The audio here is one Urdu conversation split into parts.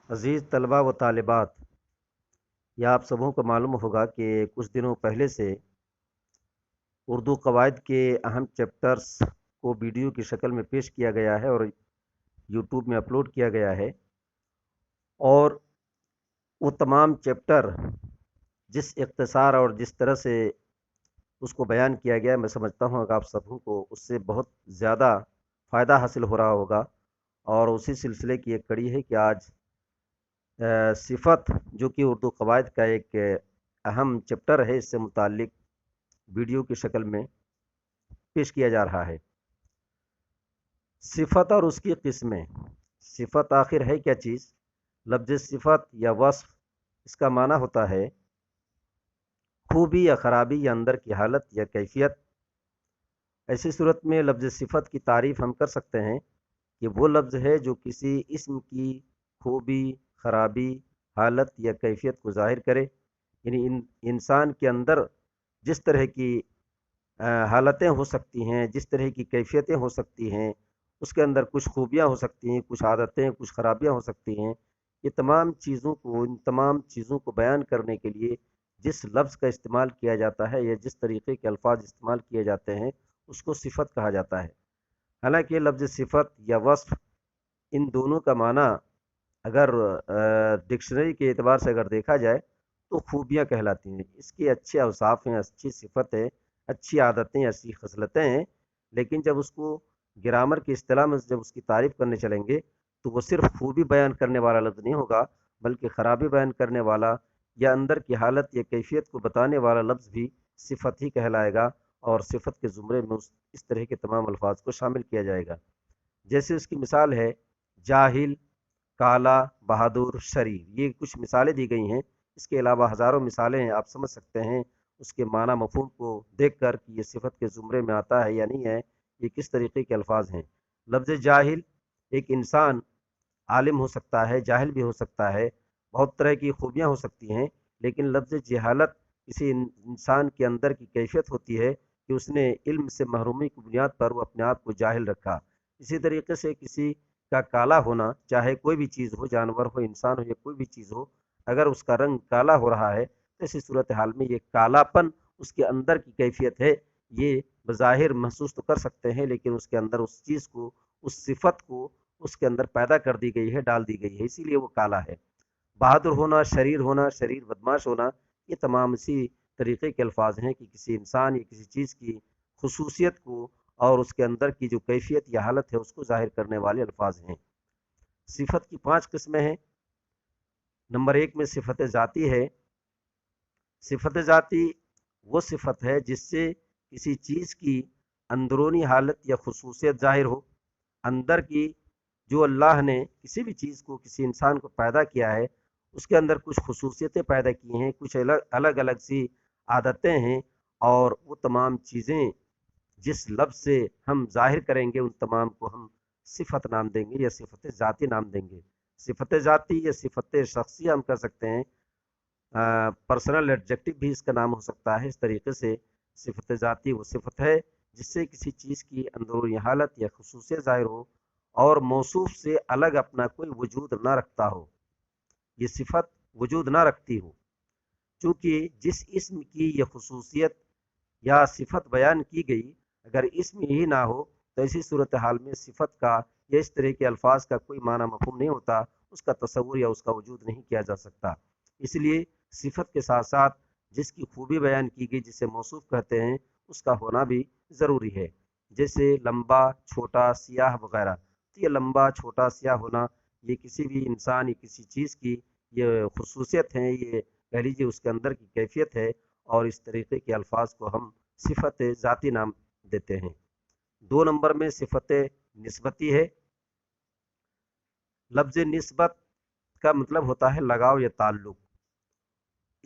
عزیز طلبہ و طالبات، یہ آپ سبوں کو معلوم ہوگا کہ کچھ دنوں پہلے سے اردو قواعد کے اہم چیپٹرز کو ویڈیو کی شکل میں پیش کیا گیا ہے اور یوٹیوب میں اپلوڈ کیا گیا ہے، اور وہ تمام چیپٹر جس اختصار اور جس طرح سے اس کو بیان کیا گیا ہے، میں سمجھتا ہوں کہ آپ سبوں کو اس سے بہت زیادہ فائدہ حاصل ہو رہا ہوگا۔ اور اسی سلسلے کی ایک کڑی ہے کہ آج صفت جو کہ اردو قواعد کا ایک اہم چیپٹر ہے، اس سے متعلق ویڈیو کی شکل میں پیش کیا جا رہا ہے۔ صفت اور اس کی قسمیں۔ صفت آخر ہے کیا چیز؟ لفظ صفت یا وصف، اس کا معنی ہوتا ہے خوبی یا خرابی یا اندر کی حالت یا کیفیت۔ ایسی صورت میں لفظ صفت کی تعریف ہم کر سکتے ہیں کہ وہ لفظ ہے جو کسی اسم کی خوبی، خرابی، حالت یا کیفیت کو ظاہر کرے، یعنی انسان کے اندر جس طرح کی حالتیں ہو سکتی ہیں، جس طرح کی کیفیتیں ہو سکتی ہیں، اس کے اندر کچھ خوبیاں ہو سکتی ہیں، کچھ عادتیں، کچھ خرابیاں ہو سکتی ہیں۔ یہ تمام چیزوں کو، ان تمام چیزوں کو بیان کرنے کے لیے جس لفظ کا استعمال کیا جاتا ہے یا جس طریقے کے الفاظ استعمال کیے جاتے ہیں، اس کو صفت کہا جاتا ہے۔ حالانکہ لفظ صفت یا وصف، ان دونوں کا معنی اگر ڈکشنری کے اعتبار سے اگر دیکھا جائے تو خوبیاں کہلاتی ہیں، اس کے اچھے اوصاف ہیں، اچھی صفتیں، اچھی عادتیں، اچھی خصلتیں ہیں۔ لیکن جب اس کو گرامر کی اصطلاح میں جب اس کی تعریف کرنے چلیں گے تو وہ صرف خوبی بیان کرنے والا لفظ نہیں ہوگا، بلکہ خرابی بیان کرنے والا یا اندر کی حالت یا کیفیت کو بتانے والا لفظ بھی صفت ہی کہلائے گا، اور صفت کے زمرے میں اس طرح کے تمام الفاظ کو شامل کیا جائے گا۔ جیسے اس کی مثال ہے جاہل، کالا، بہادر، شریر، یہ کچھ مثالیں دی گئی ہیں۔ اس کے علاوہ ہزاروں مثالیں ہیں، آپ سمجھ سکتے ہیں اس کے معنی مفہوم کو دیکھ کر کہ یہ صفت کے زمرے میں آتا ہے یا نہیں ہے، یہ کس طریقے کے الفاظ ہیں۔ لفظ جاہل، ایک انسان عالم ہو سکتا ہے، جاہل بھی ہو سکتا ہے، بہت طرح کی خوبیاں ہو سکتی ہیں، لیکن لفظ جہالت کسی انسان کے اندر کی کیفیت ہوتی ہے کہ اس نے علم سے محرومی کی بنیاد پر وہ اپنے آپ کو جاہل رکھا۔ اسی طریقے سے کسی کا کالا ہونا، چاہے کوئی بھی چیز ہو، جانور ہو، انسان ہو یا کوئی بھی چیز ہو، اگر اس کا رنگ کالا ہو رہا ہے تو ایسی صورتحال میں یہ کالا پن اس کے اندر کی کیفیت ہے، یہ بظاہر محسوس تو کر سکتے ہیں، لیکن اس کے اندر اس چیز کو، اس صفت کو اس کے اندر پیدا کر دی گئی ہے، ڈال دی گئی ہے، اسی لیے وہ کالا ہے۔ بہادر ہونا، شریر بدماش ہونا، یہ تمام اسی طریقے کے الفاظ ہیں کہ کسی انسان یا کسی چیز کی خصوصیت کو اور اس کے اندر کی جو کیفیت یا حالت ہے اس کو ظاہر کرنے والے الفاظ ہیں۔ صفت کی 5 قسمیں ہیں۔ نمبر 1 میں صفت ذاتی ہے۔ صفت ذاتی وہ صفت ہے جس سے کسی چیز کی اندرونی حالت یا خصوصیت ظاہر ہو۔ اندر کی، جو اللہ نے کسی بھی چیز کو، کسی انسان کو پیدا کیا ہے، اس کے اندر کچھ خصوصیتیں پیدا کی ہیں، کچھ الگ الگ سی عادتیں ہیں، اور وہ تمام چیزیں جس لفظ سے ہم ظاہر کریں گے ان تمام کو ہم صفت نام دیں گے یا صفت ذاتی نام دیں گے۔ صفت ذاتی یا صفت شخصیہ ہم کر سکتے ہیں، پرسنل ایڈجیکٹو بھی اس کا نام ہو سکتا ہے۔ اس طریقے سے صفت ذاتی وہ صفت ہے جس سے کسی چیز کی اندرونی حالت یا خصوصیت ظاہر ہو اور موصوف سے الگ اپنا کوئی وجود نہ رکھتا ہو، یہ صفت وجود نہ رکھتی ہو۔ چونکہ جس اسم کی یہ خصوصیت یا صفت بیان کی گئی، اگر اسم ہی نہ ہو تو ایسی صورتحال میں صفت کا یا اس طرح کے الفاظ کا کوئی معنی مفہوم نہیں ہوتا، اس کا تصور یا اس کا وجود نہیں کیا جا سکتا۔ اس لیے صفت کے ساتھ ساتھ جس کی خوبی بیان کی گئی، جسے موصوف کہتے ہیں، اس کا ہونا بھی ضروری ہے۔ جیسے لمبا، چھوٹا، سیاہ وغیرہ، تو یہ لمبا، چھوٹا، سیاہ ہونا یہ کسی بھی انسان یا کسی چیز کی یہ خصوصیت ہے، یہ کہہ لیجیے اس کے اندر کی کیفیت ہے، اور اس طریقے کے الفاظ کو ہم صفت ذاتی نام دیتے ہیں۔ 2 نمبر میں صفت نسبتی ہے۔ لفظ نسبت کا مطلب ہوتا ہے لگاؤ یا تعلق۔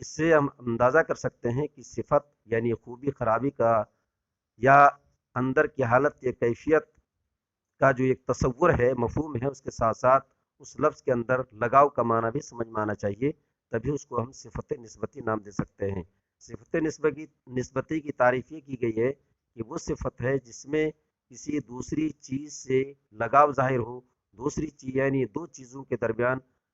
اس سے ہم اندازہ کر سکتے ہیں کہ صفت یعنی خوبی خرابی کا یا اندر کی حالت یا کیفیت کا جو ایک تصور ہے، مفہوم ہے، اس کے ساتھ ساتھ اس لفظ کے اندر لگاؤ کا معنی بھی سمجھ میں آنا چاہیے، تبھی اس کو ہم صفت نسبتی نام دے سکتے ہیں۔ صفت نسبتی کی تعریف یہ کی گئی ہے کہ وہ صفت ہے جس میں کسی دوسری چیز سے لگاؤ ظاہر ہو، دوسری چیز یعنی دو چیزوں کے درمیان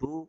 2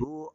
2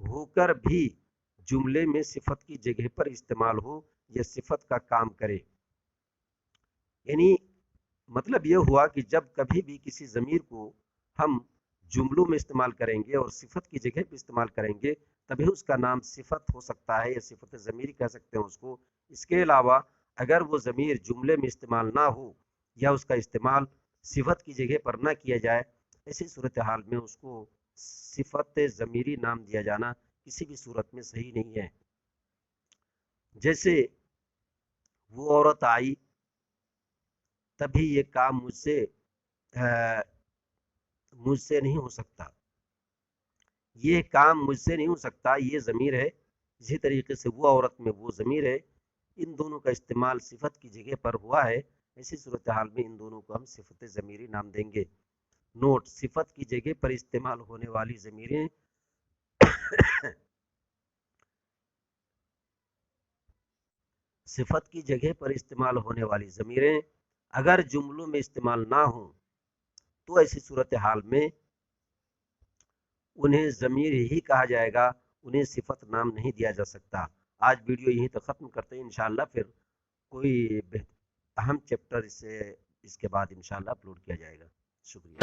ہو کر بھی جملے میں صفت کی جگہ پر استعمال ہو یا صفت کا کام کرے. یعنی مطلب یہ ہوا کہ جب کبھی بھی کسی ضمیر کو ہم جملوں میں استعمال کریں گے اور صفت کی جگہ پہ استعمال کریں گے تبھی اس کا نام صفت ہو سکتا ہے یا صفت ضمیری کہہ سکتے ہیں اس کو. اس کے علاوہ اگر وہ ضمیر جملے میں استعمال نہ ہو یا اس کا استعمال صفت کی جگہ پر نہ کیا جائے ایسی صورتحال میں اس کو صفت ضمیری نام دیا جانا کسی بھی صورت میں صحیح نہیں ہے. جیسے وہ عورت آئی تبھی یہ کام مجھ سے نہیں ہو سکتا. یہ کام مجھ سے نہیں ہو سکتا یہ ضمیر ہے. اسی طریقے سے وہ عورت میں وہ ضمیر ہے. ان دونوں کا استعمال صفت کی جگہ پر ہوا ہے. ایسی صورتحال میں ان دونوں کو ہم صفت ضمیری نام دیں گے. نوٹ: صفت کی جگہ پر استعمال ہونے والی ضمیریں صفت کی جگہ پر استعمال ہونے والی ضمیریں اگر جملوں میں استعمال نہ ہوں تو ایسی صورتحال میں انہیں ضمیر ہی کہا جائے گا, انہیں صفت نام نہیں دیا جا سکتا. آج ویڈیو یہیں تک ختم کرتے ہیں. انشاءاللہ پھر کوئی اہم چیپٹر اس کے بعد انشاءاللہ اپلوڈ کیا جائے گا. شکریہ.